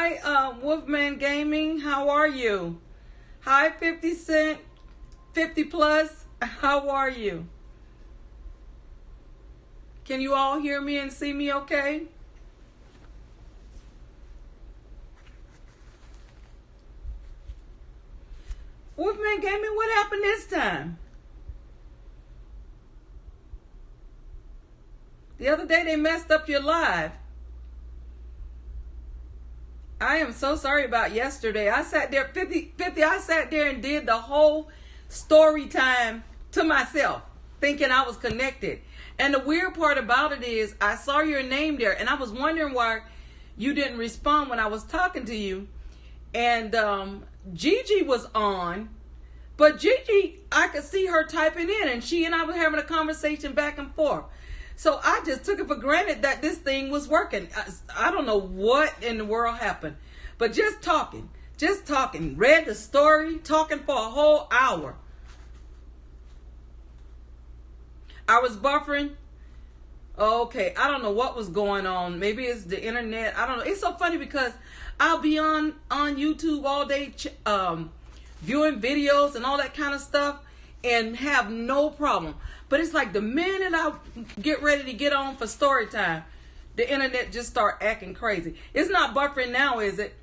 Hi, Wolfman Gaming. How are you? Hi, 50 Cent, 50 plus. How are you? Can you all hear me and see me okay? Wolfman Gaming, what happened this time? The other day they messed up your live. I am so sorry about yesterday. I sat there, 50, I sat there and did the whole story time to myself, thinking I was connected. And the weird part about it is I saw your name there and I was wondering why you didn't respond when I was talking to you. And Gigi was on, but Gigi, I could see her typing in and she and I were having a conversation back and forth. So I just took it for granted that this thing was working. I don't know what in the world happened, but just talking, read the story, talking for a whole hour. I was buffering. Okay, I don't know what was going on. Maybe it's the internet. I don't know. It's so funny because I'll be on YouTube all day viewing videos and all that kind of stuff and have no problem. But it's like the minute I get ready to get on for story time, the internet just start acting crazy. It's not buffering now, is it?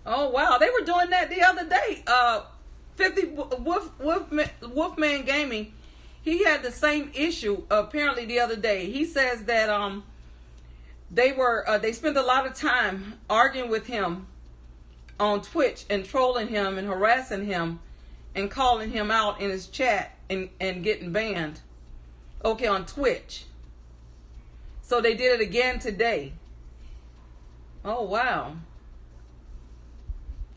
Oh wow, they were doing that the other day. 50 Wolfman Gaming, he had the same issue apparently the other day. He says that they spent a lot of time arguing with him on Twitch and trolling him and harassing him and calling him out in his chat and getting banned. Okay, on Twitch. So they did it again today. Oh wow.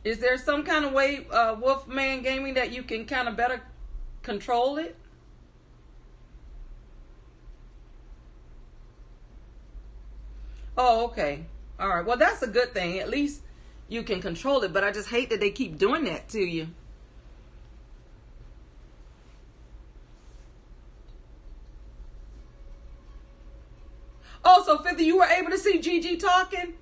Is there some kind of way, Wolfman Gaming, that you can kind of better control it? Oh, okay. All right. Well, that's a good thing. At least you can control it, but I just hate that they keep doing that to you. Oh, so 50, you were able to see Gigi talking?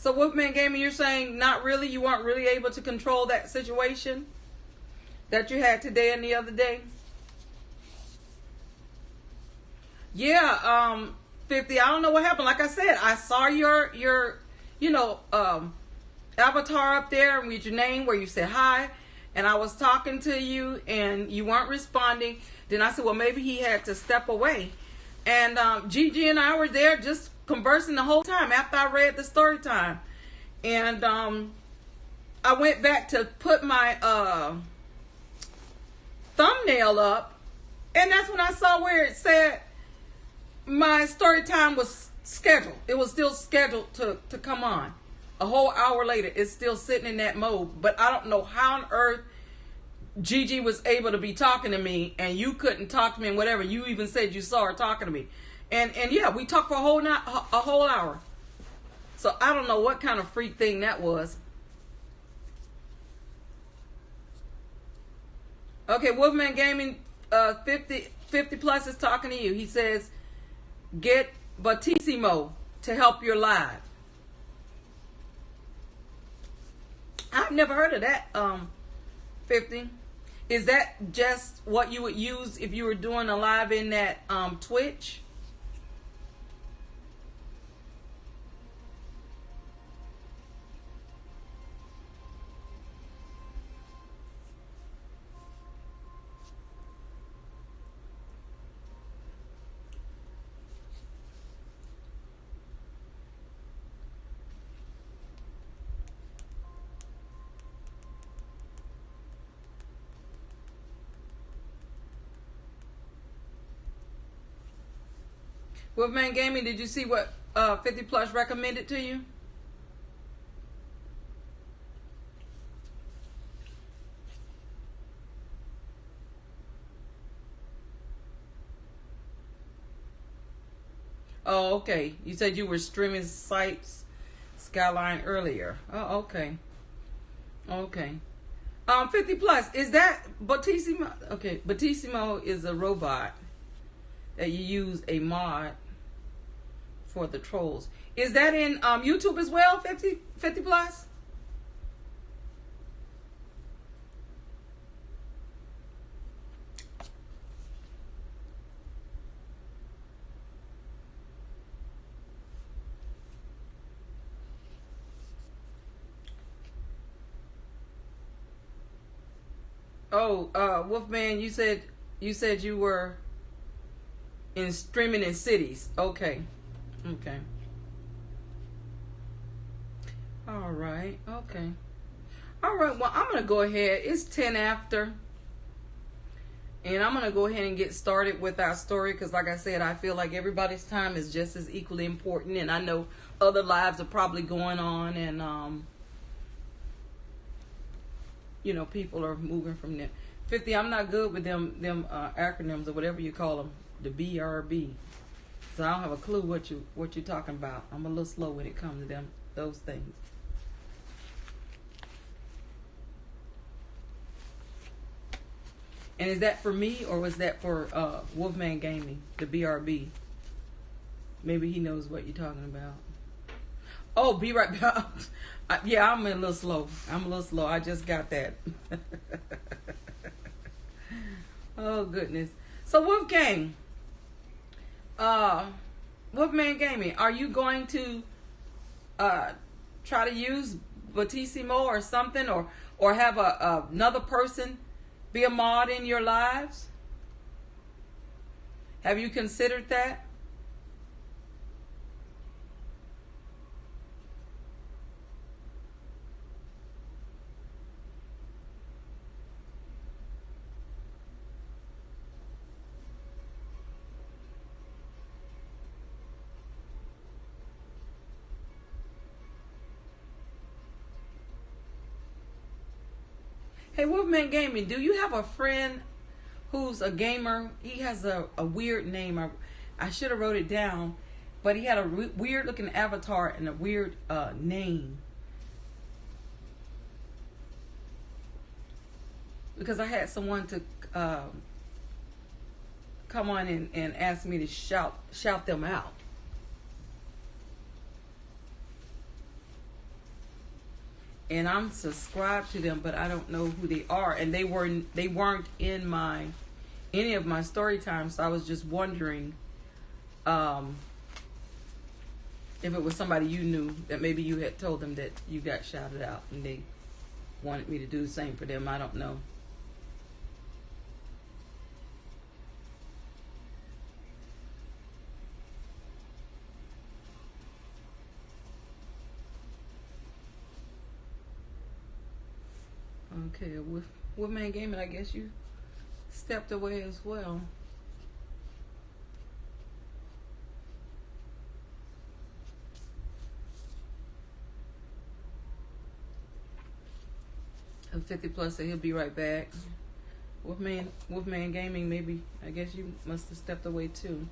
So Wolfman Gaming, you're saying not really? You weren't really able to control that situation that you had today and the other day? Yeah, 50, I don't know what happened. Like I said, I saw your avatar up there with your name where you said hi, and I was talking to you and you weren't responding. Then I said, well, maybe he had to step away. And Gigi and I were there just conversing the whole time after I read the story time. And I went back to put my thumbnail up, and that's when I saw where it said my story time was scheduled. It was still scheduled to come on. A whole hour later, it's still sitting in that mode. But I don't know how on earth Gigi was able to be talking to me and you couldn't talk to me and whatever. You even said you saw her talking to me. And yeah, we talked for a whole hour. So I don't know what kind of freak thing that was. Okay, Wolfman Gaming 50 plus is talking to you. He says, get Batissimo to help your live. I've never heard of that, 50. Is that just what you would use if you were doing a live in that Twitch? Wolfman Gaming, did you see what 50 Plus recommended to you? Oh, okay. You said you were streaming sites Skyline earlier. Oh, okay. Okay. 50 plus. Is that Batissimo? Okay, Batissimo is a robot that you use a mod for the trolls. Is that in YouTube as well? 50 plus? Oh, Wolfman, you said you were in streaming in cities. Okay. Okay. All right. Okay. All right. Well, I'm going to go ahead. It's 10 after. And I'm going to go ahead and get started with our story because, like I said, I feel like everybody's time is just as equally important. And I know other lives are probably going on and, you know, people are moving from there. 50, I'm not good with them acronyms or whatever you call them, the BRB. So I don't have a clue what you're talking about. I'm a little slow when it comes to those things. And is that for me or was that for Wolfman Gaming, the BRB? Maybe he knows what you're talking about. Oh, be right back. Yeah, I'm a little slow. I just got that. Oh, goodness. So, Wolfman Gaming, are you going to try to use Batissimo or something or have another person be a mod in your lives? Have you considered that? Hey, Wolfman Gaming, do you have a friend who's a gamer? He has a weird name. I should have wrote it down, but he had a weird looking avatar and a weird name. Because I had someone to come on and ask me to shout them out. And I'm subscribed to them, but I don't know who they are. And they weren't in any of my story times. So I was just wondering if it was somebody you knew that maybe you had told them that you got shouted out and they wanted me to do the same for them. I don't know. Okay, with Wolfman Gaming, I guess you stepped away as well. A 50 plus, so he'll be right back. Wolfman Gaming, maybe. I guess you must have stepped away too.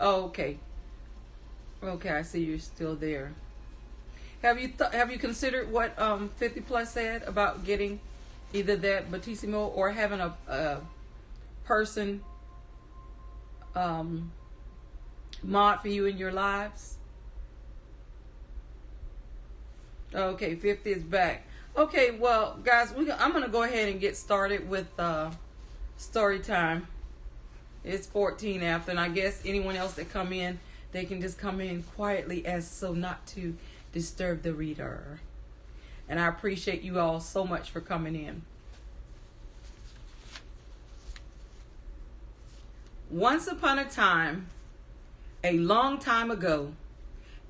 Oh, okay. Okay, I see you're still there. Have you considered what 50 plus said about getting either that Batissimo or having a person mod for you in your lives? Okay, 50 is back. Okay, well, guys, I'm gonna go ahead and get started with story time. It's 14 after, and I guess anyone else that come in, they can just come in quietly as so not to disturb the reader. And I appreciate you all so much for coming in. Once upon a time, a long time ago,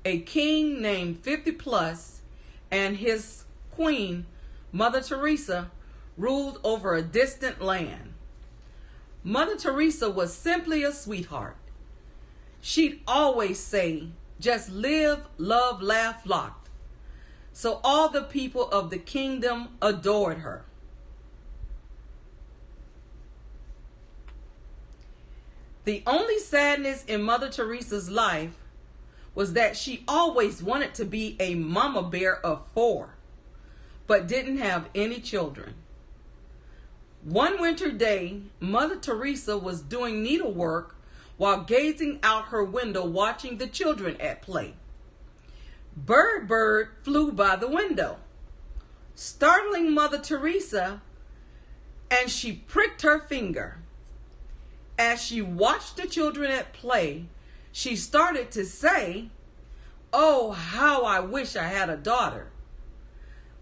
a king named 50 plus and his queen, Mother Teresa, ruled over a distant land. Mother Teresa was simply a sweetheart. She'd always say, just live, love, laugh, locked. So all the people of the kingdom adored her. The only sadness in Mother Teresa's life was that she always wanted to be a mama bear of 4, but didn't have any children. One winter day, Mother Teresa was doing needlework while gazing out her window watching the children at play. Bird flew by the window, startling Mother Teresa, and she pricked her finger. As she watched the children at play, she started to say, "Oh, how I wish I had a daughter,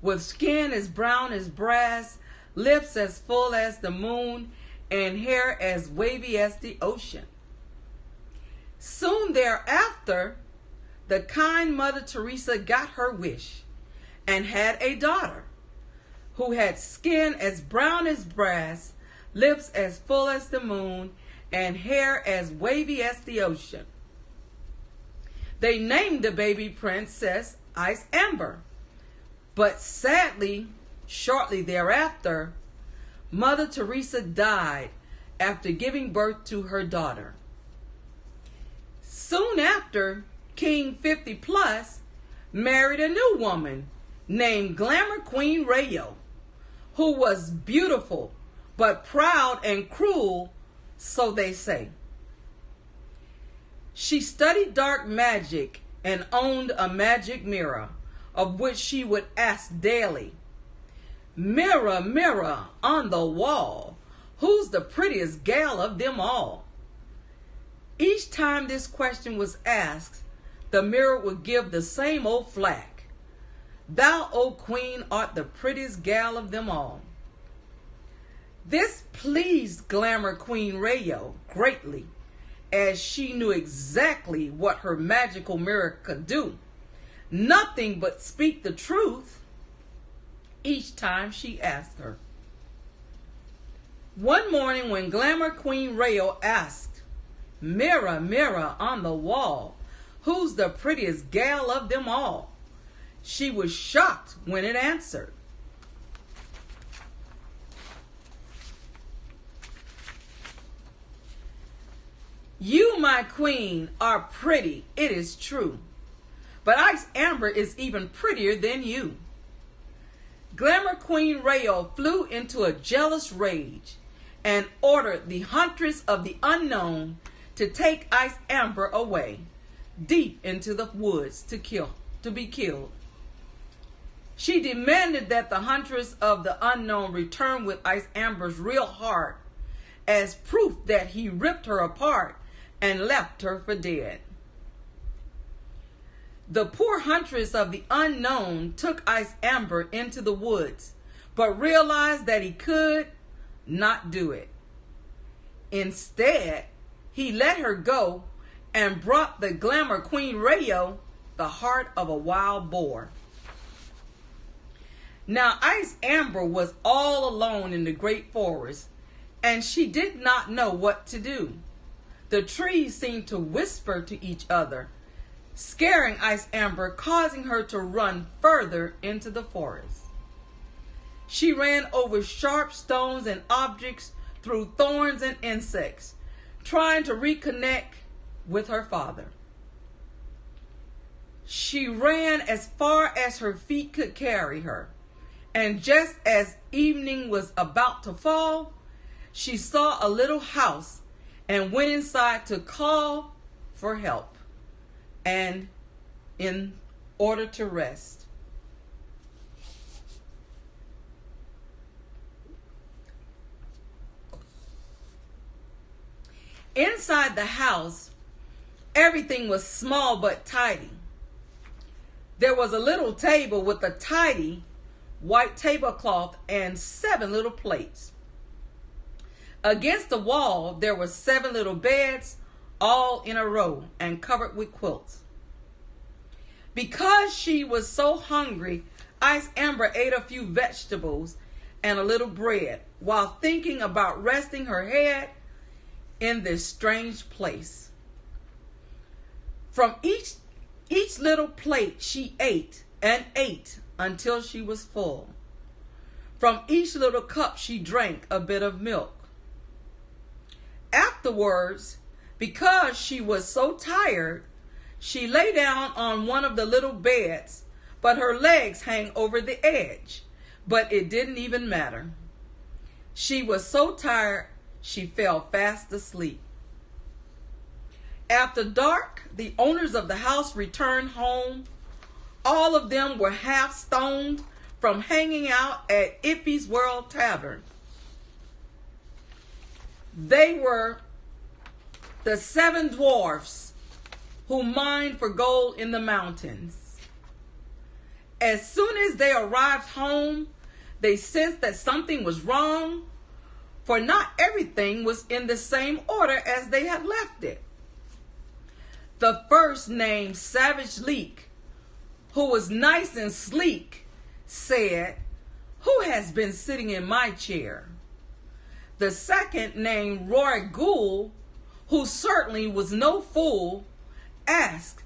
with skin as brown as brass, lips as full as the moon, and hair as wavy as the ocean." Soon thereafter, the kind Mother Teresa got her wish and had a daughter who had skin as brown as brass, lips as full as the moon, and hair as wavy as the ocean. They named the baby Princess Ice Amber. But sadly, shortly thereafter, Mother Teresa died after giving birth to her daughter. Soon after, King 50 Plus married a new woman named Glamourqueenrayo, who was beautiful but proud and cruel, so they say. She studied dark magic and owned a magic mirror, of which she would ask daily, "Mirror, mirror on the wall, who's the prettiest gal of them all?" Each time this question was asked, the mirror would give the same old flack, "Thou, O queen, art the prettiest gal of them all." This pleased Glamourqueenrayo greatly, as she knew exactly what her magical mirror could do. Nothing but speak the truth each time she asked her. One morning when Glamourqueenrayo asked, "Mirror, mirror on the wall, who's the prettiest gal of them all?" she was shocked when it answered, "You, my queen, are pretty, it is true, but Ice Amber is even prettier than you." Glamourqueenrayo flew into a jealous rage and ordered the huntress of the unknown to take Ice Amber away, deep into the woods to be killed. She demanded that the huntress of the unknown return with Ice Amber's real heart as proof that he ripped her apart and left her for dead. The poor huntress of the unknown took Ice Amber into the woods, but realized that he could not do it. Instead, he let her go and brought the Glamourqueenrayo the heart of a wild boar. Now Ice Amber was all alone in the great forest, and she did not know what to do. The trees seemed to whisper to each other, scaring Ice Amber, causing her to run further into the forest. She ran over sharp stones and objects, through thorns and insects, trying to reconnect with her father. She ran as far as her feet could carry her, and just as evening was about to fall, she saw a little house and went inside to call for help and in order to rest. Inside the house, everything was small but tidy. There was a little table with a tidy white tablecloth and 7 little plates. Against the wall, there were 7 little beds, all in a row and covered with quilts. Because she was so hungry, Ice Amber ate a few vegetables and a little bread while thinking about resting her head in this strange place. From each little plate she ate and ate until she was full. From each little cup she drank a bit of milk. Afterwards, because she was so tired, she lay down on one of the little beds, but her legs hang over the edge. But it didn't even matter. She was so tired, she fell fast asleep. After dark, the owners of the house returned home. All of them were half stoned from hanging out at Iffy's World Tavern. They were the 7 dwarfs who mined for gold in the mountains. As soon as they arrived home, they sensed that something was wrong, for not everything was in the same order as they had left it. The first named Savage Leak, who was nice and sleek, said, "Who has been sitting in my chair?" The second named Roy Gool, who certainly was no fool, asked,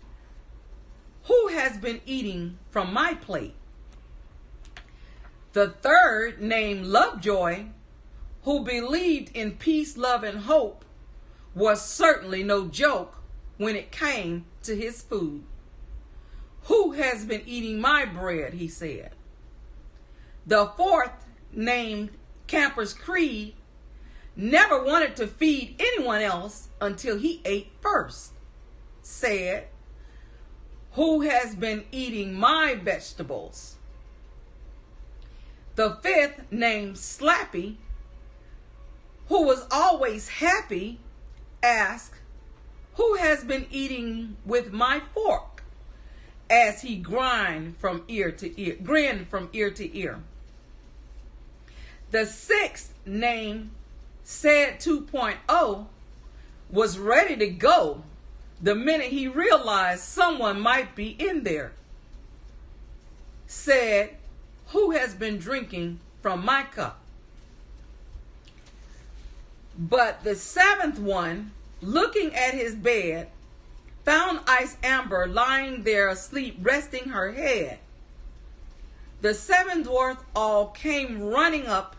"Who has been eating from my plate?" The third, named Lovejoy, who believed in peace, love, and hope, was certainly no joke when it came to his food. "Who has been eating my bread?" he said. The fourth, named Camper's Creed, never wanted to feed anyone else until he ate first, said, "Who has been eating my vegetables?" The fifth, named Slappy, who was always happy, asked, "Who has been eating with my fork?" as he grinned from ear to ear. The sixth, named Said 2.0, was ready to go the minute he realized someone might be in there. Said, "Who has been drinking from my cup?" But the seventh one, looking at his bed, found Ice Amber lying there asleep, resting her head. The 7 dwarfs all came running up,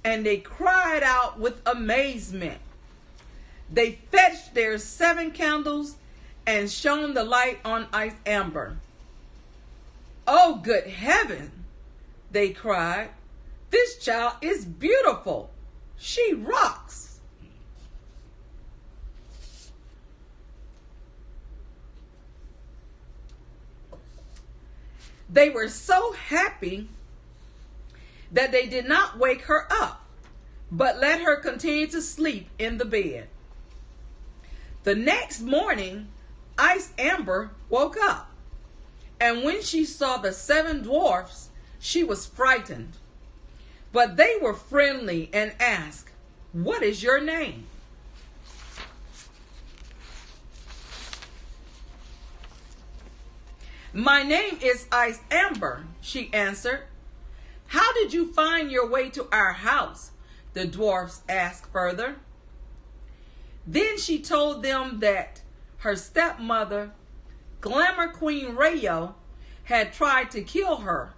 and they cried out with amazement. They fetched their 7 candles and shone the light on Ice Amber. "Oh, good heaven," they cried. "This child is beautiful. She rocks." They were so happy that they did not wake her up, but let her continue to sleep in the bed. The next morning, Ice Amber woke up, and when she saw the 7 dwarfs, she was frightened. But they were friendly and asked, "What is your name?" "My name is Ice Amber," she answered. "How did you find your way to our house?" the dwarfs asked further. Then she told them that her stepmother, Glamourqueenrayo, had tried to kill her,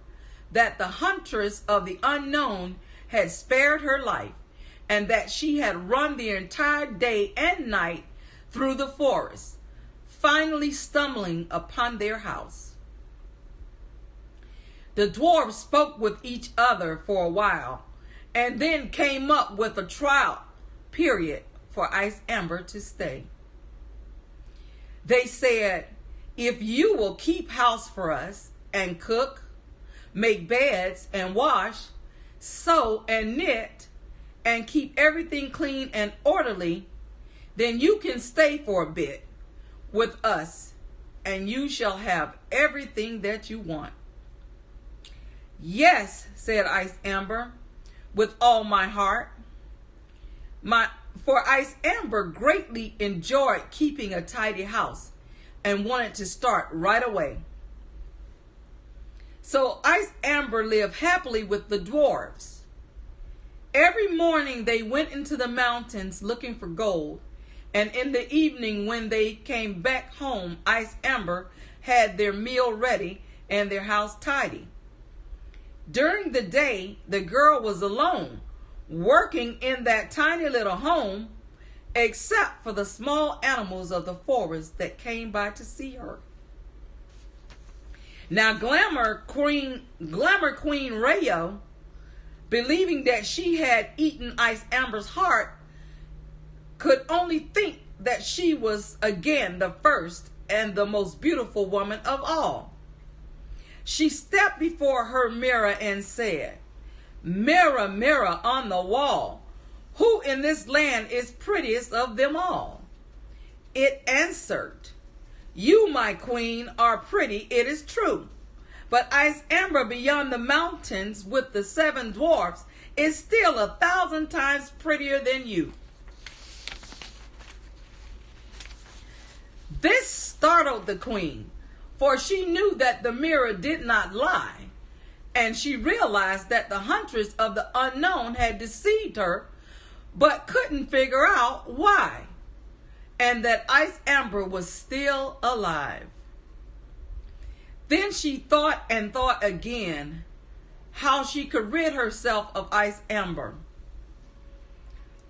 that the huntress of the unknown had spared her life, and that she had run the entire day and night through the forest, finally stumbling upon their house. The dwarfs spoke with each other for a while, and then came up with a trial period for Ice Amber to stay. They said, "If you will keep house for us and cook, make beds and wash, sew and knit, and keep everything clean and orderly, then you can stay for a bit with us, and you shall have everything that you want." "Yes," said Ice Amber, "with all my heart." For Ice Amber greatly enjoyed keeping a tidy house and wanted to start right away. So Ice Amber lived happily with the dwarves. Every morning they went into the mountains looking for gold, and in the evening when they came back home, Ice Amber had their meal ready and their house tidy. During the day, the girl was alone, working in that tiny little home, except for the small animals of the forest that came by to see her. Now, Glamourqueenrayo, believing that she had eaten Ice Amber's heart, could only think that she was again the first and the most beautiful woman of all. She stepped before her mirror and said, "Mirror, mirror on the wall, who in this land is prettiest of them all?" It answered, "You, my queen, are pretty, it is true. But Ice Amber beyond the mountains with the 7 dwarfs is still 1,000 times prettier than you." This startled the queen, for she knew that the mirror did not lie, and she realized that the huntress of the unknown had deceived her, but couldn't figure out why, and that Ice Amber was still alive. Then she thought and thought again how she could rid herself of Ice Amber.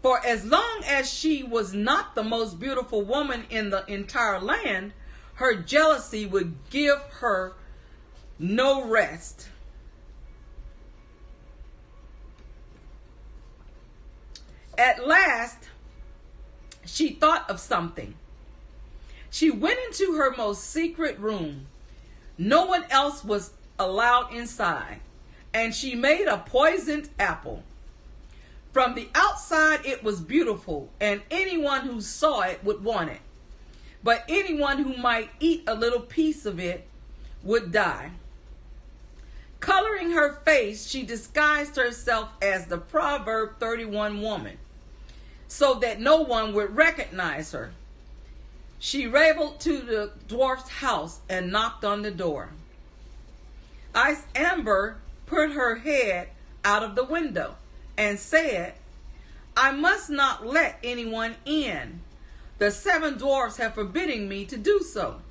For as long as she was not the most beautiful woman in the entire land, her jealousy would give her no rest. At last, she thought of something. She went into her most secret room. No one else was allowed inside, and she made a poisoned apple. From the outside, it was beautiful, and anyone who saw it would want it. But anyone who might eat a little piece of it would die. Coloring her face, she disguised herself as the Proverbs 31 woman, so that no one would recognize her. She traveled to the dwarf's house and knocked on the door. Ice Amber put her head out of the window and said, "I must not let anyone in. The 7 dwarfs have forbidden me to do so."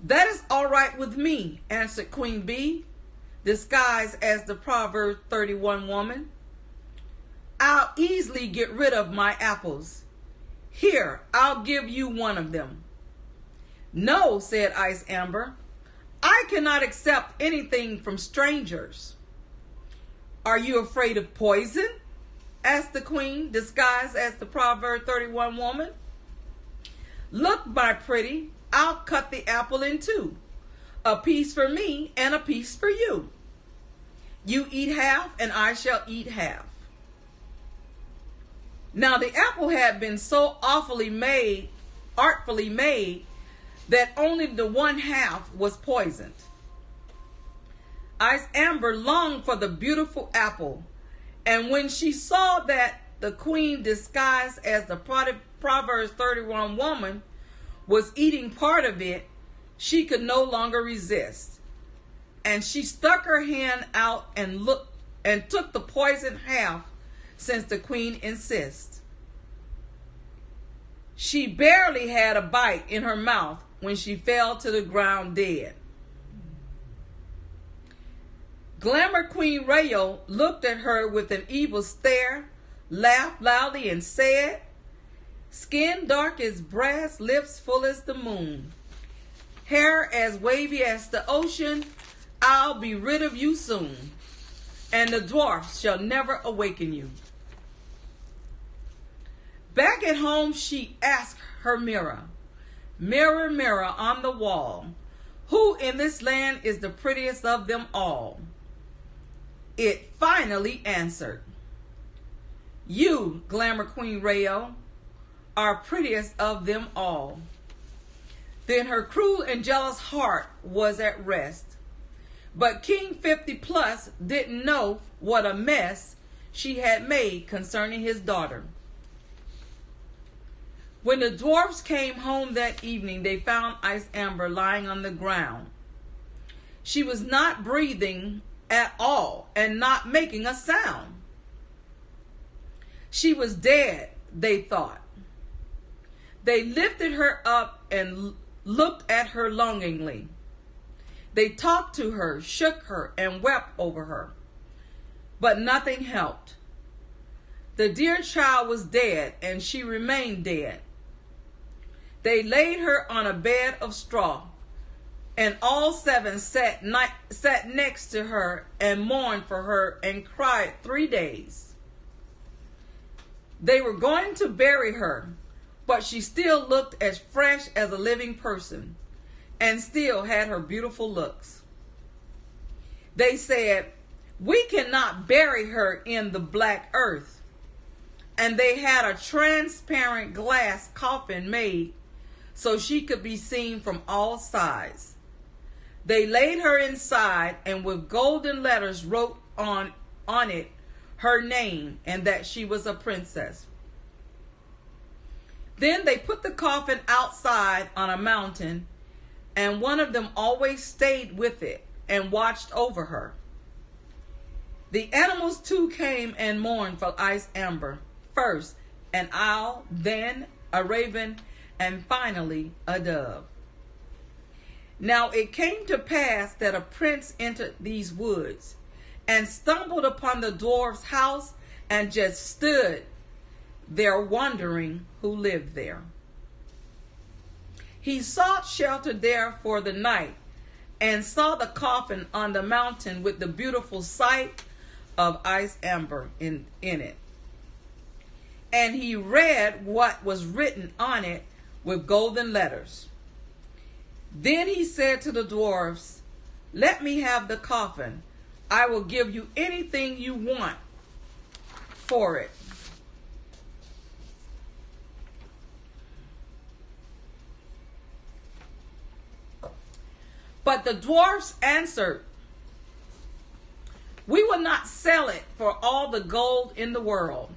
"That is all right with me," answered Queen Bee, disguised as the Proverbs 31 woman. "I'll easily get rid of my apples. Here, I'll give you one of them." "No," said Ice Amber. "I cannot accept anything from strangers." "Are you afraid of poison?" asked the queen, disguised as the Proverbs 31 woman. "Look, my pretty, I'll cut the apple in two. A piece for me and a piece for you. You eat half and I shall eat half." Now the apple had been so artfully made, that only the one half was poisoned. Ice Amber longed for the beautiful apple, and when she saw that the queen, disguised as the Proverbs 31 woman, was eating part of it, she could no longer resist, and she stuck her hand out and took the poisoned half, since the queen insists. She barely had a bite in her mouth when she fell to the ground dead. Glamourqueenrayo looked at her with an evil stare, laughed loudly, and said, "Skin dark as brass, lips full as the moon, hair as wavy as the ocean, I'll be rid of you soon, and the dwarfs shall never awaken you." Back at home, she asked her mirror, "Mirror, mirror on the wall, who in this land is the prettiest of them all?" It finally answered, "You, Glamourqueenrayo, are prettiest of them all." Then her cruel and jealous heart was at rest. But King 50+ didn't know what a mess she had made concerning his daughter. When the dwarfs came home that evening, they found Ice Amber lying on the ground. She was not breathing at all and not making a sound. She was dead, they thought. They lifted her up and looked at her longingly. They talked to her, shook her, and wept over her. But nothing helped. The dear child was dead, and she remained dead. They laid her on a bed of straw, and all seven sat next to her and mourned for her and cried 3 days. They were going to bury her, but she still looked as fresh as a living person and still had her beautiful looks. They said, "We cannot bury her in the black earth." And they had a transparent glass coffin made so she could be seen from all sides. They laid her inside and with golden letters wrote on it her name and that she was a princess. Then they put the coffin outside on a mountain, and one of them always stayed with it and watched over her. The animals too came and mourned for Ice Amber. First an owl, then a raven, and finally a dove. Now it came to pass that a prince entered these woods and stumbled upon the dwarf's house and just stood there wondering who lived there. He sought shelter there for the night and saw the coffin on the mountain with the beautiful sight of Ice Amber in it. And he read what was written on it with golden letters. Then he said to the dwarfs, "Let me have the coffin. I will give you anything you want for it." But the dwarfs answered, "We will not sell it for all the gold in the world."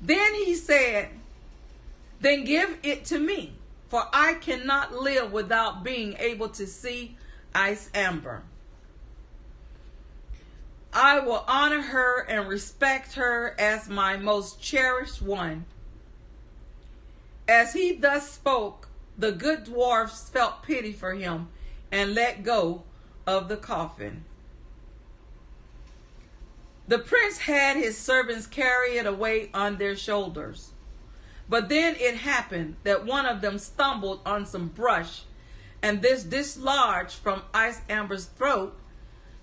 Then he said, "Then give it to me, for I cannot live without being able to see Ice Amber. I will honor her and respect her as my most cherished one." As he thus spoke, the good dwarfs felt pity for him and let go of the coffin. The prince had his servants carry it away on their shoulders. But then it happened that one of them stumbled on some brush, and this dislodged from Ice Amber's throat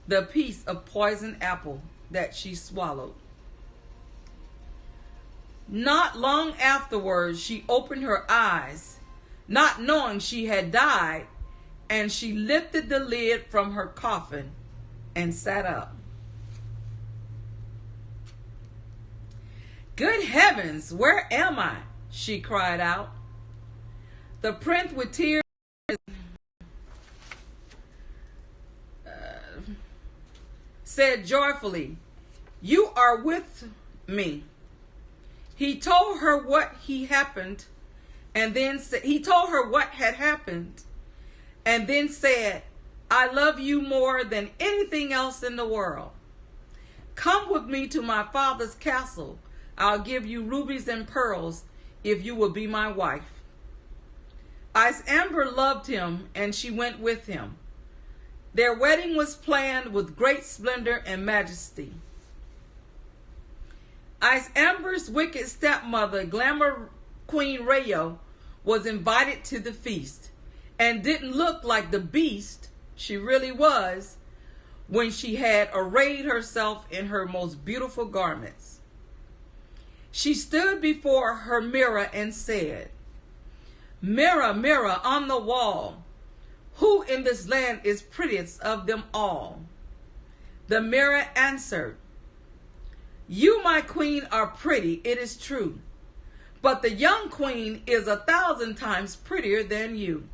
the piece of poisoned apple that she swallowed. Not long afterwards, she opened her eyes, not knowing she had died, and she lifted the lid from her coffin and sat up. "Good heavens, where am I?" she cried out. The prince, with tears, said joyfully, "You are with me." He told her what had happened, and then said, "I love you more than anything else in the world. Come with me to my father's castle. I'll give you rubies and pearls if you will be my wife." Ice Amber loved him, and she went with him. Their wedding was planned with great splendor and majesty. Ice Amber's wicked stepmother, Glamourqueenrayo, was invited to the feast and didn't look like the beast she really was when she had arrayed herself in her most beautiful garments. She stood before her mirror and said, "Mirror, mirror on the wall, who in this land is prettiest of them all?" The mirror answered, "You, my queen, are pretty, it is true, but the young queen is 1,000 times prettier than you."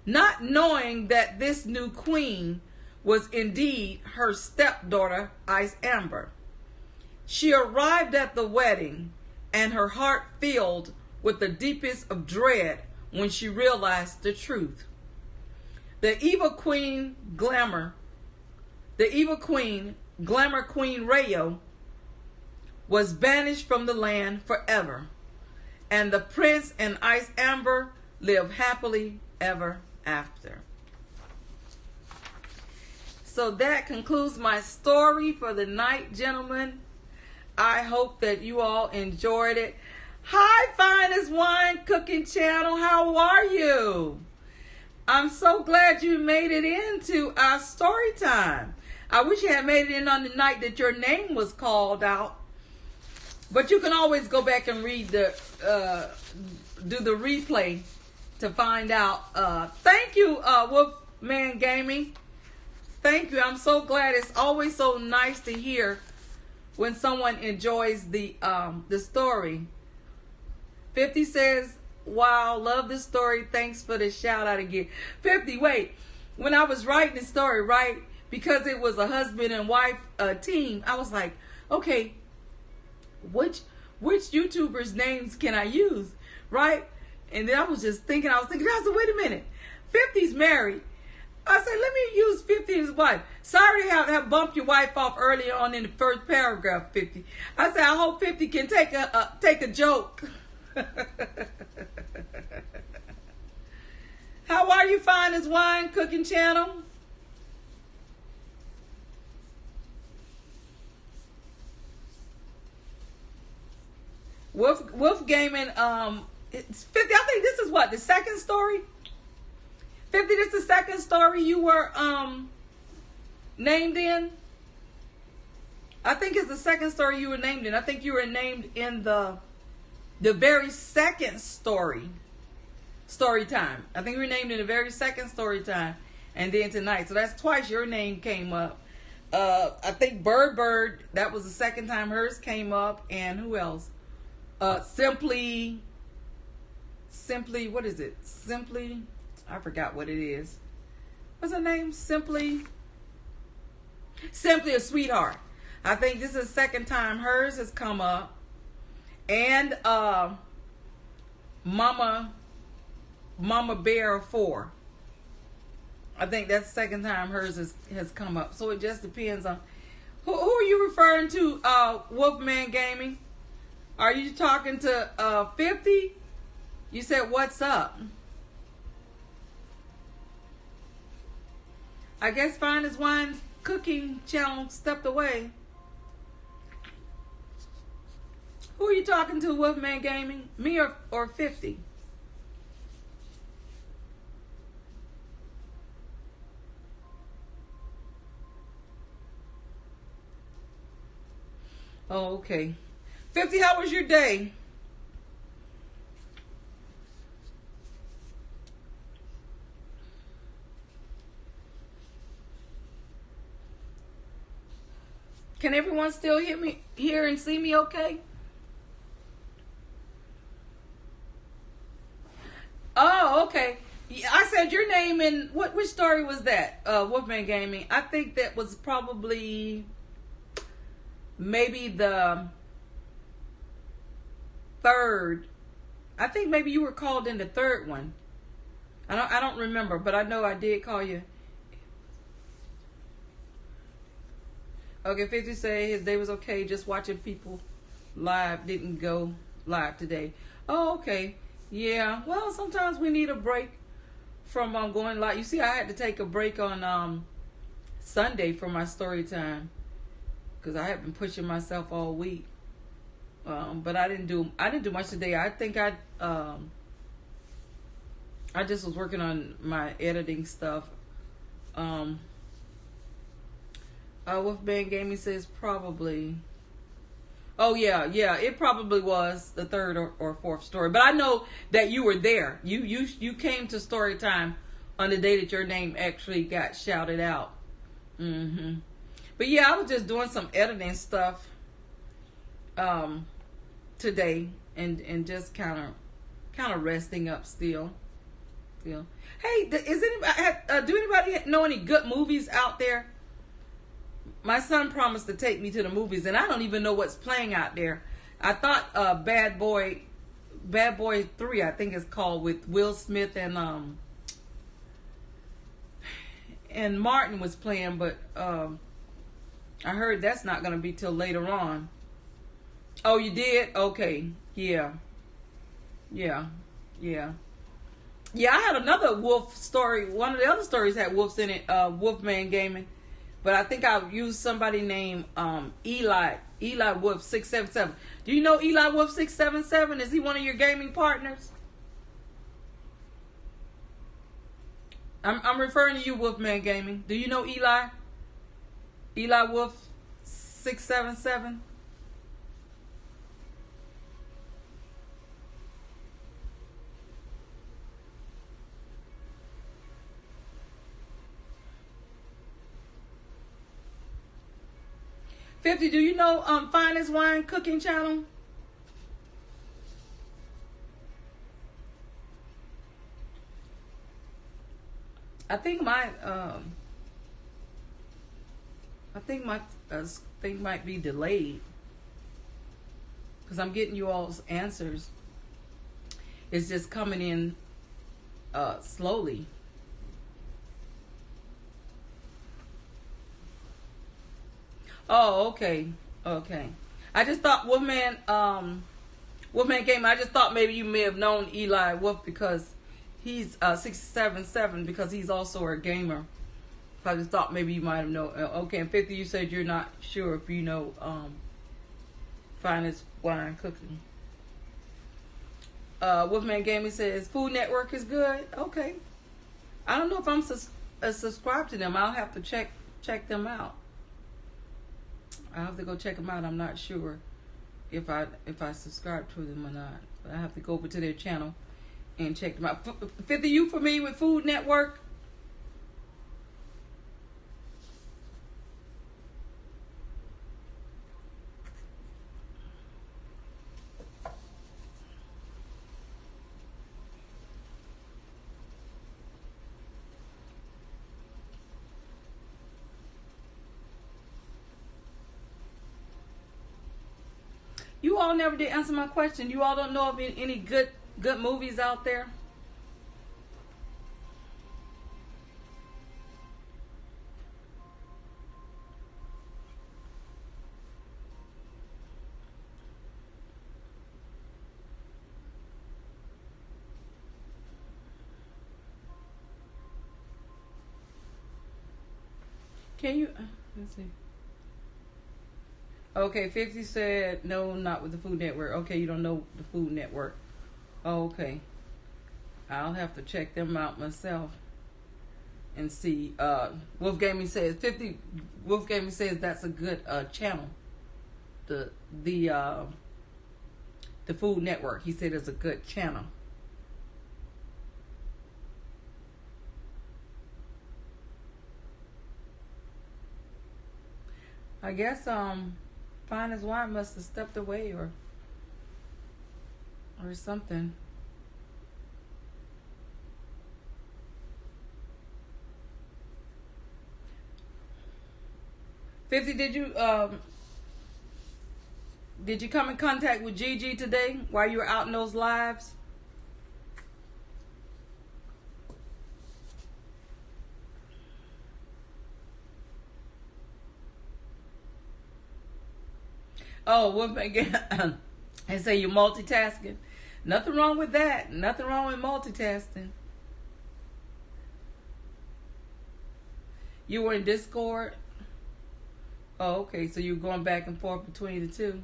Not knowing that this new queen was indeed her stepdaughter, Ice Amber, she arrived at the wedding, and her heart filled with the deepest of dread when she realized the truth. The evil queen, Glamourqueenrayo, was banished from the land forever, and the prince and Ice Amber lived happily ever after. So that concludes my story for the night, gentlemen. I hope that you all enjoyed it. Hi, Finest Wine Cooking Channel. How are you? I'm so glad you made it into our story time. I wish you had made it in on the night that your name was called out. But you can always go back and read do the replay to find out. Thank you, Wolfman Gaming. Thank you. I'm so glad. It's always so nice to hear when someone enjoys the story. 50 says, wow, love the story. Thanks for the shout out again. 50, wait. When I was writing the story, right, because it was a husband and wife team, I was like, okay, which YouTubers' names can I use, right? And then I was thinking, I said, wait a minute. 50's married. I said, let me use 50 as wife. Sorry to have bumped your wife off early on in the first paragraph, 50. I said, I hope 50 can take a joke. How are you, Finest Wine Cooking Channel? Wolf Gaming, it's 50. I think this is what, the second story? 50, this is the second story you were named in? I think it's the second story you were named in. I think you were named in the very second story time. I think you were named in the very second story time. And then tonight. So that's twice your name came up. I think Bird, that was the second time hers came up. And who else? Simply, what is it? Simply, I forgot what it is. What's her name? Simply a Sweetheart. I think this is the second time hers has come up. And Mama Bear 4. I think that's the second time hers has come up. So it just depends on who are you referring to, Wolfman Gaming? Are you talking to 50? You said, what's up? I guess Finest Wine Cooking Channel stepped away. Who are you talking to, Wolfman Gaming? Me or 50? Oh, okay. 50, how was your day? Can everyone still hear and see me okay? Oh, okay. Yeah, I said your name in which story was that? Wolfman Gaming. I think that was probably maybe the third. I think maybe you were called in the third one. I don't remember, but I know I did call you. Okay, 50 say his day was okay, just watching people live, didn't go live today. Oh, okay. Yeah, well, sometimes we need a break from going live. You see, I had to take a break on Sunday for my story time because I have been pushing myself all week. But I didn't do much today. I think I just was working on my editing stuff. Wolfman Gaming says probably. Oh yeah, it probably was the third or fourth story. But I know that you were there. You came to story time on the day that your name actually got shouted out. But yeah, I was just doing some editing stuff today and just kind of resting up still. Hey, do anybody know any good movies out there? My son promised to take me to the movies, and I don't even know what's playing out there. I thought Bad Boy 3, I think it's called, with Will Smith and Martin was playing, but I heard that's not going to be till later on. Oh, you did? Okay. Yeah. I had another wolf story. One of the other stories had wolves in it. Wolfman Gaming. but I think I'll use somebody named Eli Wolf 677. Do you know Eli Wolf 677? Is he one of your gaming partners? I'm referring to you, Wolfman Gaming. Do you know Eli? Eli Wolf 677? $50, do you know Finest Wine Cooking Channel? I think my thing might be delayed because I'm getting you all's answers. It's just coming in slowly. Oh, okay. Okay. I just thought Wolfman Game, I just thought maybe you may have known Eli Wolf because he's 677 because he's also a gamer. So I just thought maybe you might have known. Okay, and 50, you said you're not sure if you know Finest Wine Cooking. Wolfman Gaming says Food Network is good. Okay. I don't know if I'm subscribed to them. I'll have to check them out. I have to go check them out. I'm not sure if I subscribe to them or not. But I have to go over to their channel and check them out. 50, you familiar with Food Network? You all never did answer my question. You all don't know of any good movies out there? Can you let's see. Okay, 50 said, no, not with the Food Network. Okay, you don't know the Food Network. Okay. I'll have to check them out myself and see. Wolf Gaming says, 50, Wolf Gaming says that's a good channel. The Food Network. He said it's a good channel. I guess, Finest Wine must have stepped away or something. $50, did you come in contact with Gigi today while you were out in those lives? Oh, Wolf again. And say you're multitasking. Nothing wrong with that. Nothing wrong with multitasking. You were in Discord? Oh, okay. So you're going back and forth between the two.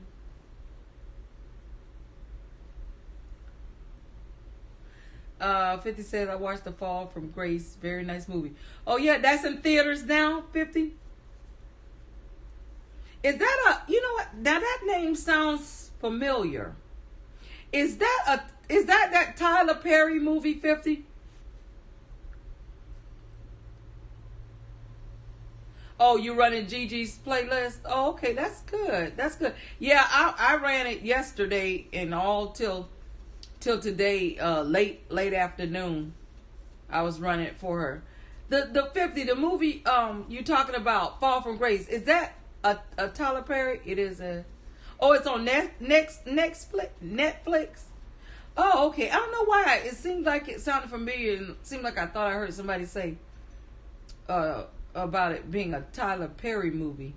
Uh, 50 says, I watched The Fall from Grace. Very nice movie. Oh, yeah. That's in theaters now, 50? Is that you know what? Now that name sounds familiar. Is that Tyler Perry movie, 50? Oh, you running Gigi's playlist? Oh, okay, that's good. That's good. Yeah, I ran it yesterday and all till today, late afternoon. I was running it for her. The 50, the movie you talking about, Fall from Grace, is that a Tyler Perry? It is a. Oh, it's on Netflix. Oh, okay. I don't know why. It seemed like it sounded familiar, and it seemed like I thought I heard somebody say about it being a Tyler Perry movie.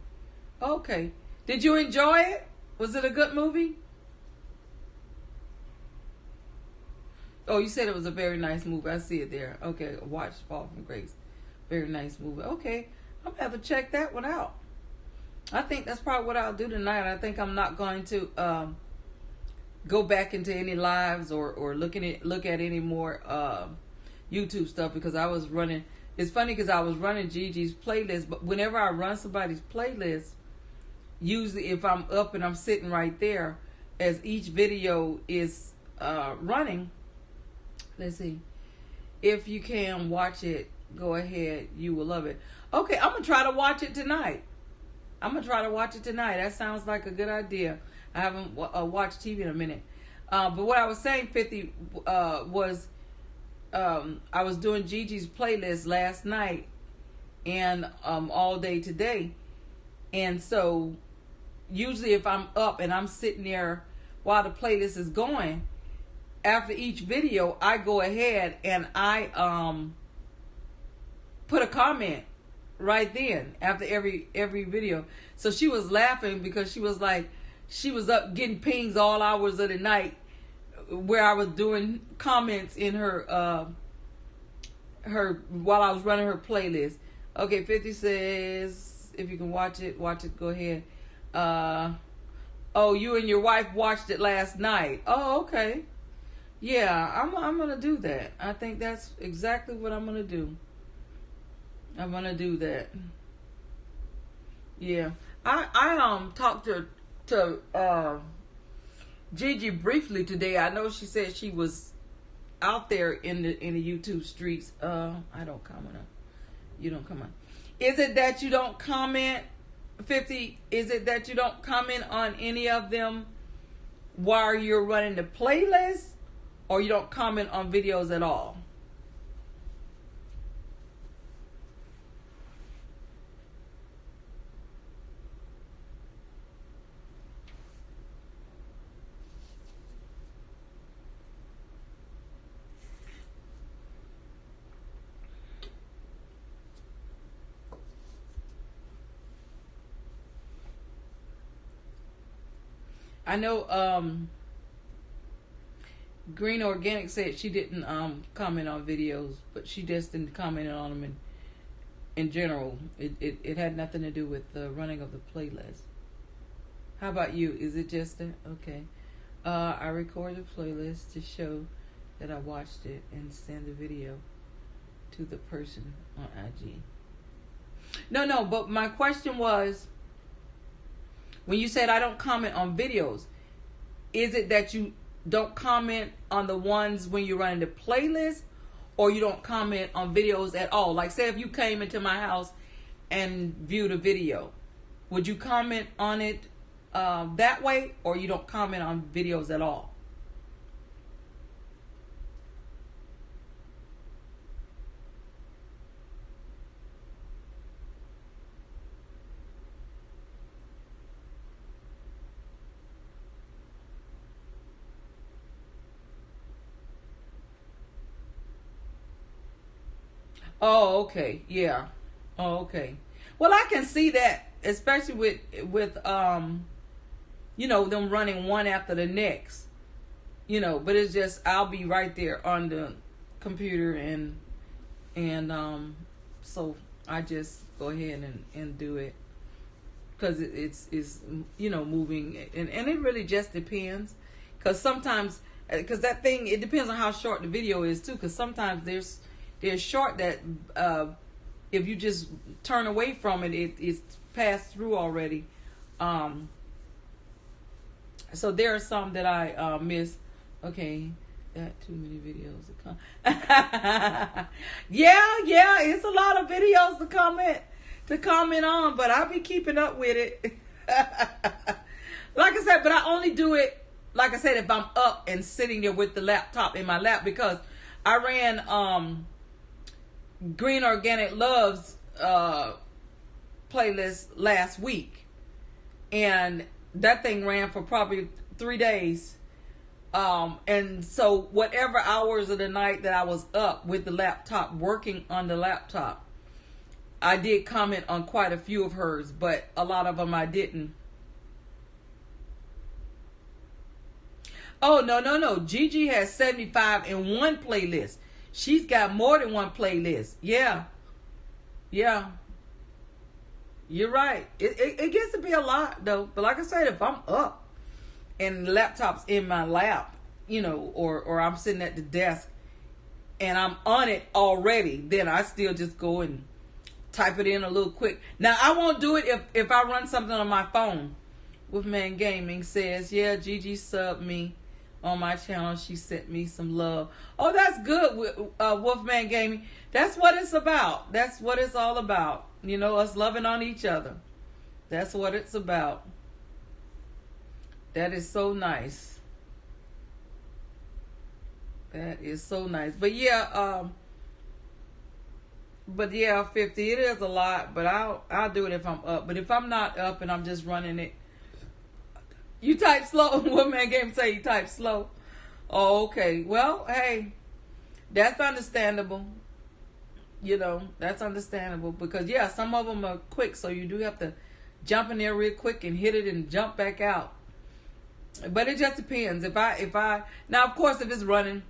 Okay. Did you enjoy it? Was it a good movie? Oh, you said it was a very nice movie. I see it there. Okay, watch Fall from Grace. Very nice movie. Okay. I'm gonna have to check that one out. I think that's probably what I'll do tonight. I think I'm not going to go back into any lives or look at any more YouTube stuff, because I was running. It's funny because I was running Gigi's playlist, but whenever I run somebody's playlist, usually if I'm up and I'm sitting right there as each video is running, let's see, if you can watch it, go ahead, you will love it. Okay, I'm gonna try to watch it tonight. That sounds like a good idea. I haven't watched TV in a minute. But what I was saying, 50, was I was doing Gigi's playlist last night and all day today. And so usually if I'm up and I'm sitting there while the playlist is going, after each video, I go ahead and I put a comment right then after every video. So she was laughing because she was like, she was up getting pings all hours of the night where I was doing comments in her while I was running her playlist. Okay, 50 says if you can watch it, go ahead. Oh, you and your wife watched it last night. Oh, okay. Yeah, I'm gonna do that. I think that's exactly what I'm gonna do. I'm gonna do that. Yeah, I talked to Gigi briefly today. I know she said she was out there in the YouTube streets. I don't comment on. You don't comment. Is it that you don't comment, 50? Is it that you don't comment on any of them while you're running the playlist, or you don't comment on videos at all? I know Green Organic said she didn't comment on videos, but she just didn't comment on them in general. It had nothing to do with the running of the playlist. How about you? Is it just okay? I record the playlist to show that I watched it and send the video to the person on IG. No, but my question was, when you said I don't comment on videos, is it that you don't comment on the ones when you're running the playlist, or you don't comment on videos at all? Like, say if you came into my house and viewed a video, would you comment on it that way, or you don't comment on videos at all? Oh, okay. Yeah. Oh, okay. Well, I can see that, especially with them running one after the next. But it's just I'll be right there on the computer and so I just go ahead and do it, because it's moving, and it really just depends, because sometimes, because that thing, it depends on how short the video is too, because sometimes there's short that if you just turn away from it, it's passed through already. So there are some that I miss. Okay, that too many videos to come. yeah, it's a lot of videos to comment on, but I'll be keeping up with it. Like I said, but I only do it, like I said, if I'm up and sitting there with the laptop in my lap, because I ran Green Organic Love's playlist last week, and that thing ran for probably 3 days, and so whatever hours of the night that I was up with the laptop, working on the laptop, I did comment on quite a few of hers, but a lot of them I didn't. Oh, no. Gigi has 75 in one playlist. She's got more than one playlist. Yeah. You're right. It gets to be a lot though. But like I said, if I'm up and the laptop's in my lap, or I'm sitting at the desk and I'm on it already, then I still just go and type it in a little quick. Now I won't do it if I run something on my phone. Wolfman Gaming says, yeah, Gigi subbed me on my channel. She sent me some love. Oh, that's good, Wolfman Gaming. That's what it's about. That's what it's all about. Us loving on each other. That's what it's about. That is so nice. That is so nice. But yeah, 50, it is a lot, but I'll do it if I'm up. But if I'm not up and I'm just running it, you type slow. Wolfman Game say you type slow. Oh, okay. Well, hey, that's understandable. That's understandable because some of them are quick, so you do have to jump in there real quick and hit it and jump back out. But it just depends. If I now, of course, if it's running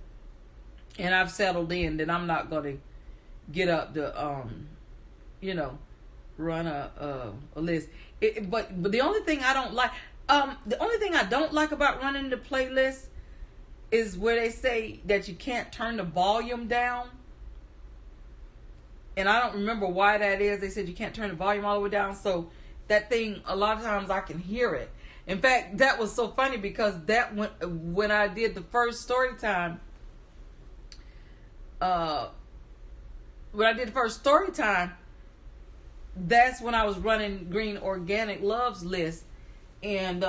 and I've settled in, then I'm not gonna get up to run a list. But the only thing I don't like, about running the playlist is where they say that you can't turn the volume down. And I don't remember why that is. They said you can't turn the volume all the way down. So that thing, a lot of times I can hear it. In fact, that was so funny because when I did the first story time, that's when I was running Green Organic Love's list. And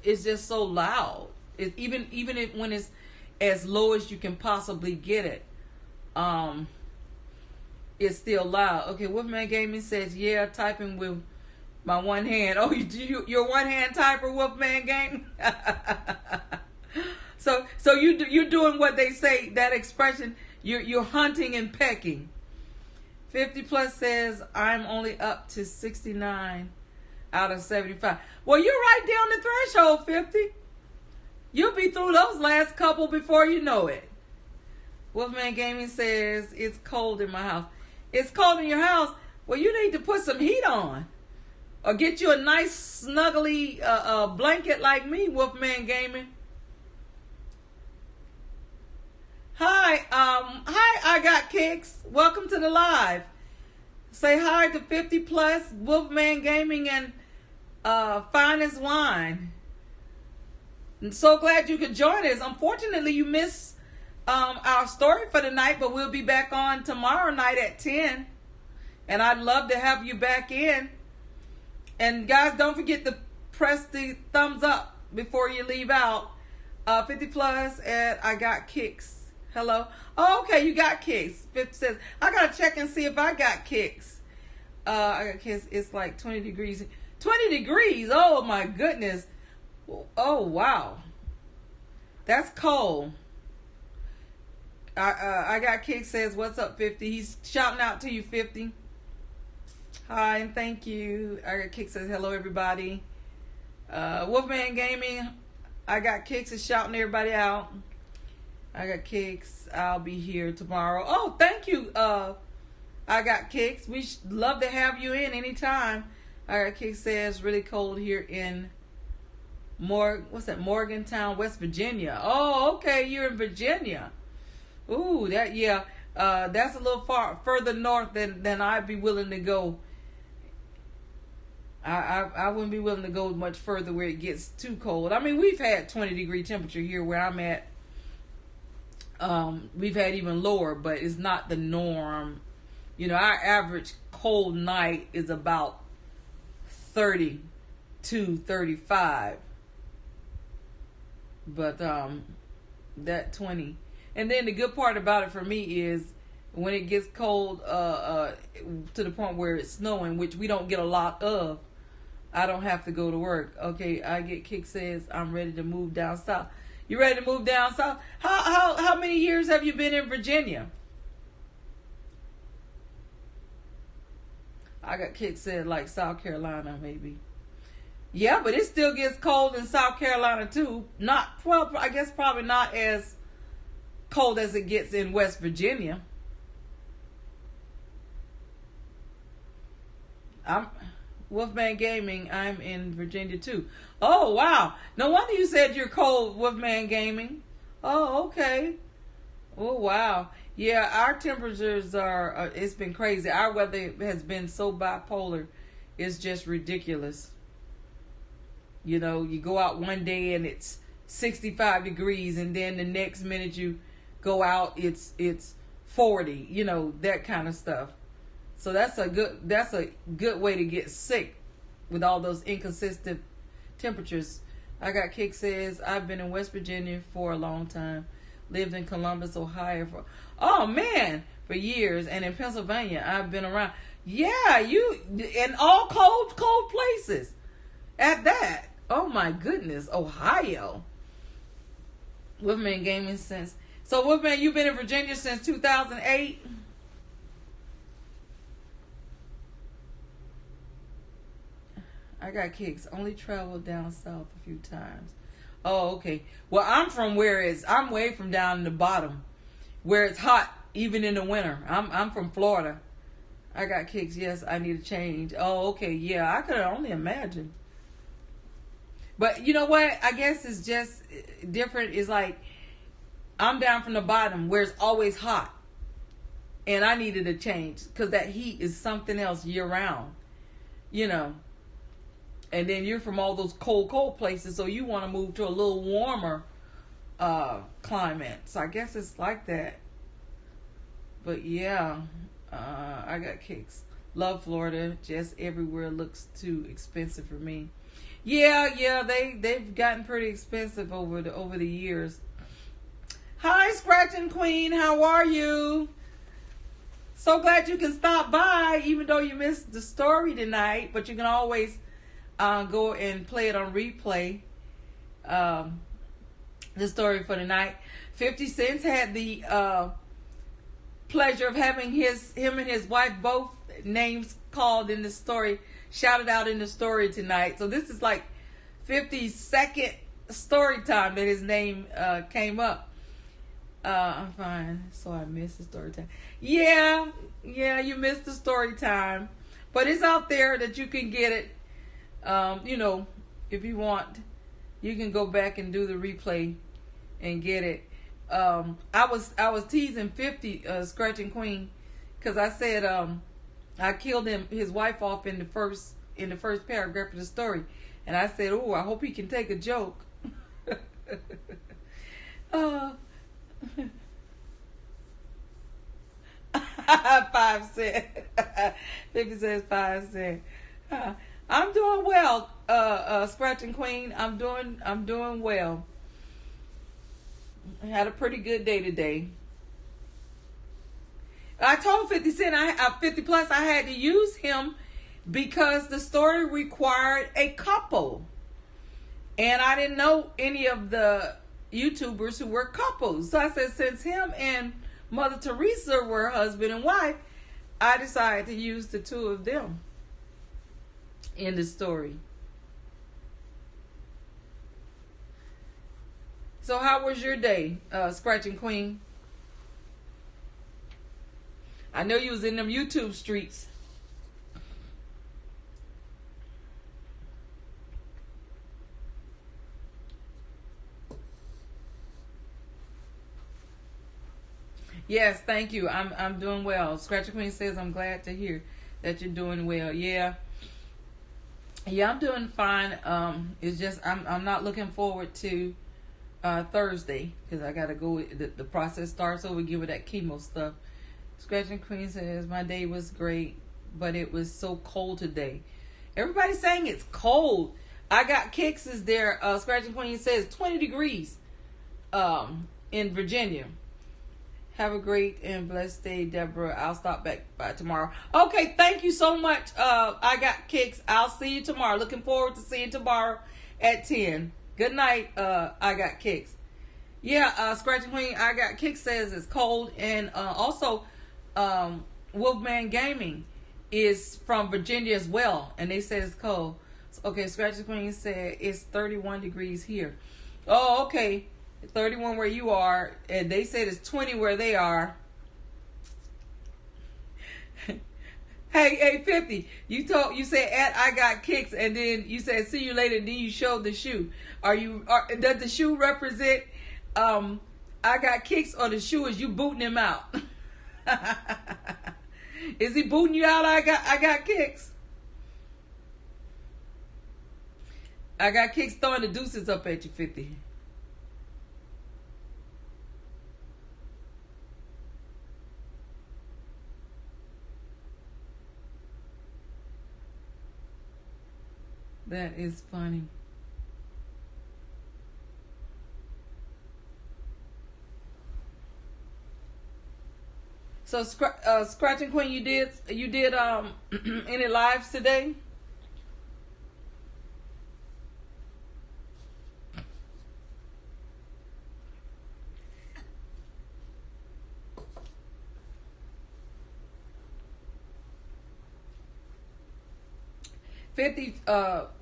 it's just so loud. Even when it's as low as you can possibly get it, it's still loud. Okay, Wolfman Gaming says, yeah, typing with my one hand. Oh, you're one hand typer, Wolfman Gaming. so you're doing what they say, that expression. You're hunting and pecking. 50 plus says I'm only up to 69 out of 75. Well, you're right down the threshold, 50. You'll be through those last couple before you know it. Wolfman Gaming says it's cold in my house. It's cold in your house. Well, you need to put some heat on, or get you a nice snuggly blanket like me, Wolfman Gaming. Hi, I got kicks. Welcome to the live. Say hi to 50 plus Wolfman Gaming and Finest Wine. I'm so glad you could join us. Unfortunately, you missed our story for the night, but we'll be back on tomorrow night at 10. And I'd love to have you back in. And guys, don't forget to press the thumbs up before you leave out. 50 plus and I got kicks. Hello. Oh, okay, you got kicks. 50 says, I gotta check and see if I got kicks. I got kicks. It's like 20 degrees. 20 degrees. Oh my goodness. Oh wow. That's cold. I got kicks says, what's up, 50? He's shouting out to you, 50. Hi and thank you. I got kicks says, hello everybody. Wolfman Gaming, I got kicks is shouting everybody out. I got kicks. I'll be here tomorrow. Oh, thank you. I got kicks. We love to have you in anytime. I got kicks says really cold here in Morgantown, West Virginia. Oh, okay, you're in Virginia. Ooh, that's a little further north than I'd be willing to go. I wouldn't be willing to go much further where it gets too cold. I mean, we've had 20-degree temperature here where I'm at. We've had even lower, but it's not the norm. Our average cold night is about 30 to 35. But that 20. And then the good part about it for me is when it gets cold to the point where it's snowing, which we don't get a lot of, I don't have to go to work. Okay, I get kick says I'm ready to move down south. You ready to move down south? How many years have you been in Virginia? I got kids said like South Carolina maybe. Yeah, but it still gets cold in South Carolina too. I guess probably not as cold as it gets in West Virginia. I'm Wolfman Gaming. I'm in Virginia too. Oh wow! No wonder you said you're cold, Wolfman Gaming. Oh okay. Oh wow. Yeah, our temperatures are. It's been crazy. Our weather has been so bipolar. It's just ridiculous. You know, you go out one day and it's 65 degrees, and then the next minute you go out, it's 40. You know, that kind of stuff. So that's a good way to get sick with all those inconsistent temperatures. I got Kick says I've been in West Virginia for a long time, lived in Columbus, Ohio for years, and in Pennsylvania I've been around. Yeah, you in all cold places. At that, oh my goodness, Ohio. Wolfman Gaming Wolfman, you've been in Virginia since 2008. I got Kicks. Only traveled down south a few times. Oh, okay. Well, I'm from I'm way from down in the bottom, where it's hot even in the winter. I'm from Florida. I got Kicks. Yes, I need a change. Oh, okay. Yeah, I could only imagine. But you know what? I guess it's just different. It's like I'm down from the bottom where it's always hot, and I needed a change because that heat is something else year round. You know. And then you're from all those cold places, so you want to move to a little warmer climate. So I guess it's like that. But yeah, I got Kicks. Love Florida. Just everywhere looks too expensive for me. Yeah, they've gotten pretty expensive over the years. Hi, Scratching Queen. How are you? So glad you can stop by, even though you missed the story tonight. But you can always go and play it on replay. The story for tonight. 50 Cent had the pleasure of having him and his wife both names called in the story, shouted out in the story tonight. So this is like 50's second story time that his name came up. I'm fine. So I missed the story time. Yeah, you missed the story time, but it's out there that you can get it. You know, if you want, you can go back and do the replay and get it. I was teasing 50 Scratching Queen because I said I killed his wife off in the first paragraph of the story, and I said, oh, I hope he can take a joke. 5 cents. 50 says 5 cents. I'm doing well, Scratching Queen. I'm doing well. I had a pretty good day today. I told 50 Cent 50 plus I had to use him because the story required a couple, and I didn't know any of the YouTubers who were couples. So I said, since him and Mother Teresa were husband and wife, I decided to use the two of them in the story. So how was your day, Scratching Queen? I know you was in them YouTube streets. Yes, thank you. I'm doing well. Scratching Queen says I'm glad to hear that you're doing well. Yeah, I'm doing fine. It's just I'm not looking forward to Thursday because I gotta go. The process starts over. Give her that chemo stuff. Scratching Queen says my day was great, but it was so cold today. Everybody's saying it's cold. I got Kicks is there. Scratching Queen says 20 degrees in Virginia. Have a great and blessed day, Deborah. I'll stop back by tomorrow. Okay, thank you so much. I got Kicks. I'll see you tomorrow. Looking forward to seeing you tomorrow at 10. Good night. I got Kicks. Yeah, Scratching Queen, I got Kicks says it's cold. And also, Wolfman Gaming is from Virginia as well. And they said it's cold. Okay, Scratching Queen said it's 31 degrees here. Oh, okay. 31 where you are, and they said it's 20 where they are. Hey, 50. You said at I got kicks, and then you said see you later. And then you showed the shoe. Does the shoe represent I got kicks, or the shoe is you booting him out? Is he booting you out? I got kicks. I got kicks throwing the deuces up at you, 50. That is funny. So, Scratching Queen, you did any lives today?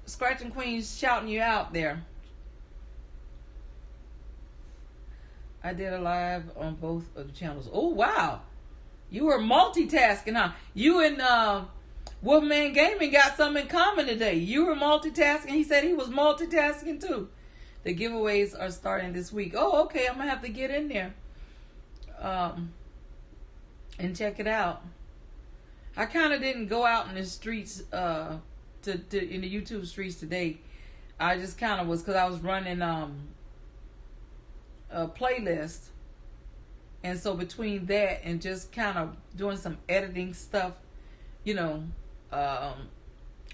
Scratching Queen's shouting you out there. I did a live on both of the channels. Oh wow, you were multitasking, huh? You and Wolfman Gaming got something in common today. You were multitasking. He said he was multitasking too. The giveaways are starting this week. Oh, okay. I'm gonna have to get in there and check it out. I kind of didn't go out in the streets in the YouTube streets today. I just kind of was, because I was running a playlist, and so between that and just kind of doing some editing stuff, I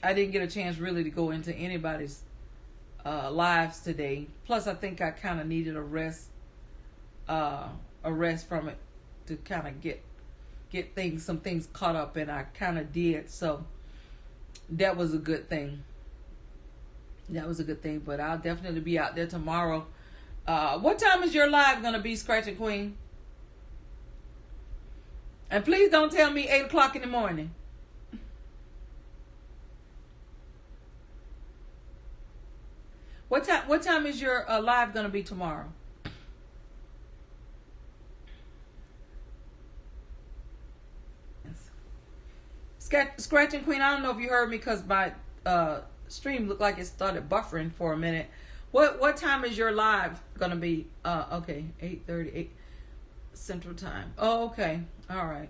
didn't get a chance really to go into anybody's lives today. Plus, I think I kind of needed a rest from it to kind of get some things caught up, and I kind of did. So that was a good thing. But I'll definitely be out there tomorrow. What time is your live going to be, Scratching Queen? And please don't tell me 8 o'clock in the morning. What time is your live going to be tomorrow? Scratching Queen, I don't know if you heard me, because my stream looked like it started buffering for a minute. What time is your live gonna be? Okay, 8:38 Central Time. Oh, okay, all right.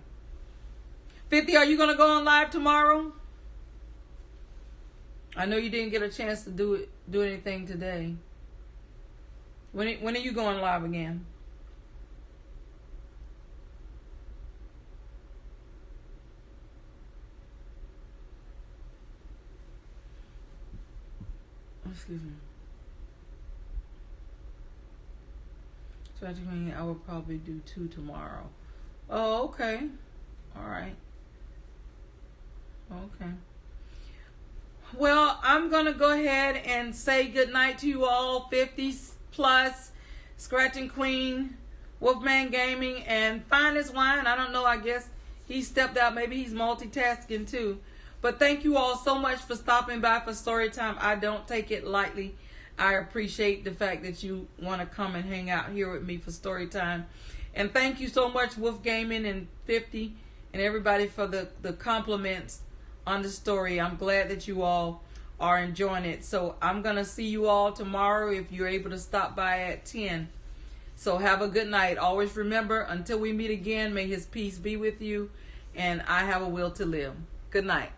50, are you gonna go on live tomorrow? I know you didn't get a chance to do anything today. When are you going live again? Excuse me. So I will probably do 2 tomorrow. Oh, okay. All right. Okay. Well, I'm going to go ahead and say good night to you all. 50 plus, Scratching Queen, Wolfman Gaming, and Finest Wine. I don't know. I guess he stepped out. Maybe he's multitasking too. But thank you all so much for stopping by for story time. I don't take it lightly. I appreciate the fact that you want to come and hang out here with me for story time. And thank you so much, Wolf Gaming and 50 and everybody, for the compliments on the story. I'm glad that you all are enjoying it. So I'm going to see you all tomorrow if you're able to stop by at 10. So have a good night. Always remember, until we meet again, may his peace be with you, and I have a will to live. Good night.